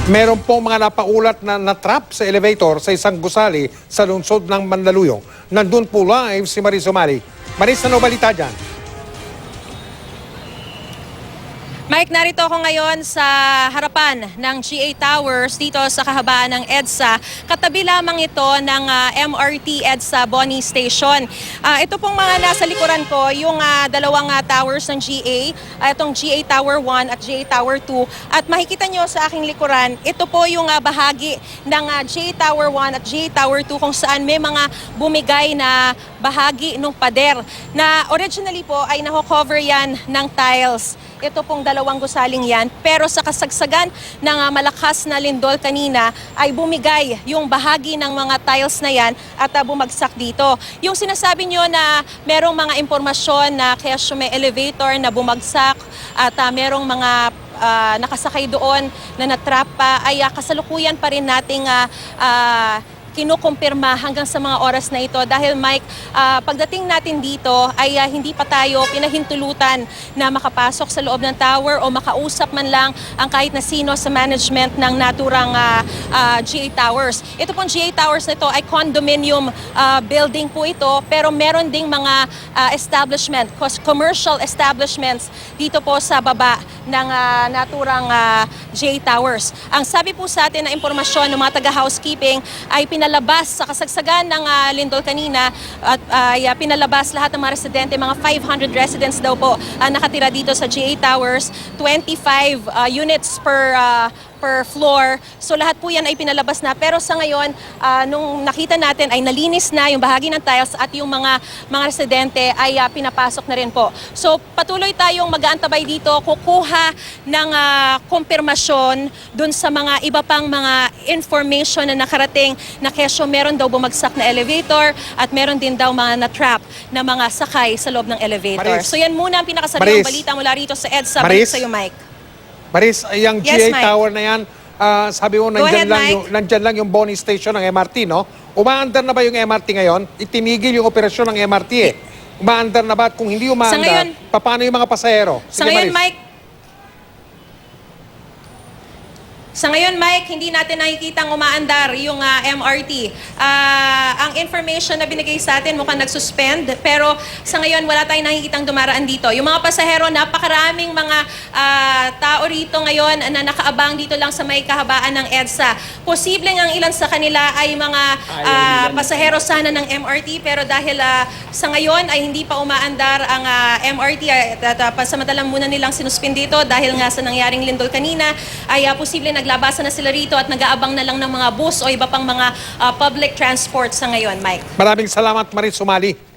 Meron pong mga napaulat na natrap sa elevator sa isang gusali sa lungsod ng Mandaluyong. Nandun po live si Maris Umali. Maris, ano balita dyan? Mike, narito ako ngayon sa harapan ng GA Towers dito sa kahabaan ng EDSA. Katabi lamang ito ng MRT EDSA Boni Station. Ito pong mga nasa likuran ko, yung dalawang towers ng GA, itong GA Tower 1 at GA Tower 2. At makikita nyo sa aking likuran, ito po yung bahagi ng GA Tower 1 at GA Tower 2 kung saan may mga bumigay na bahagi ng pader na originally po ay nakocover yan ng tiles. Ito pong dalawang gusaling yan. Pero sa kasagsagan ng malakas na lindol kanina ay bumigay yung bahagi ng mga tiles na yan at bumagsak dito. Yung sinasabi nyo na merong mga impormasyon na kaya may elevator na bumagsak at merong mga nakasakay doon na natrap pa ay kasalukuyan pa rin nating kinukumpirma hanggang sa mga oras na ito dahil Mike, pagdating natin dito ay hindi pa tayo pinahintulutan na makapasok sa loob ng tower o makausap man lang ang kahit na sino sa management ng naturang GA Towers. Ito pong GA Towers na ito ay condominium building po ito pero meron ding mga establishment, commercial establishments dito po sa baba ng naturang GA Towers. Ang sabi po sa atin na impormasyon ng mga taga-housekeeping ay pinalabas sa kasagsagan ng lindol kanina at pinalabas lahat ng mga residente, mga 500 residents daw po nakatira dito sa GA Towers, 25 units per floor. So lahat po yan ay pinalabas na. Pero sa ngayon, nung nakita natin ay nalinis na yung bahagi ng tiles at yung mga residente ay pinapasok na rin po. So patuloy tayong mag-aantabay dito, kukuha ng kumpirmasyon dun sa mga iba pang mga information na nakarating na kesyo meron daw bumagsak na elevator at meron din daw mga na-trap na mga sakay sa loob ng elevator. Maris. So yan muna ang pinakasariang balita mula rito sa EDSA. Balik sa iyo, Mike. Maris, yung Yes, GA Mike. Tower na yan, sabi mo, nandyan lang yung Boni Station ng MRT, no? Umaandar na ba yung MRT ngayon? Itinigil yung operasyon ng MRT eh. Umaandar na ba? At kung hindi umaandar, paano yung mga pasahero? Sa ngayon, Mike, hindi natin nakikitang umaandar yung MRT. Ang information na binigay sa atin mukhang nagsuspend, pero sa ngayon wala tayong nakikitang dumaraan dito. Yung mga pasahero, napakaraming mga tao rito ngayon na nakaabang dito lang sa may kahabaan ng EDSA. Posibleng ang ilan sa kanila ay mga pasahero sana ng MRT, pero dahil sa ngayon ay hindi pa umaandar ang MRT, pasamantalang muna nilang sinuspend dito dahil nga sa nangyaring lindol kanina, ay posible naglabasan na sila rito at nag-aabang na lang ng mga bus o iba pang mga public transport sa ngayon, Mike. Maraming salamat, Maris Umali.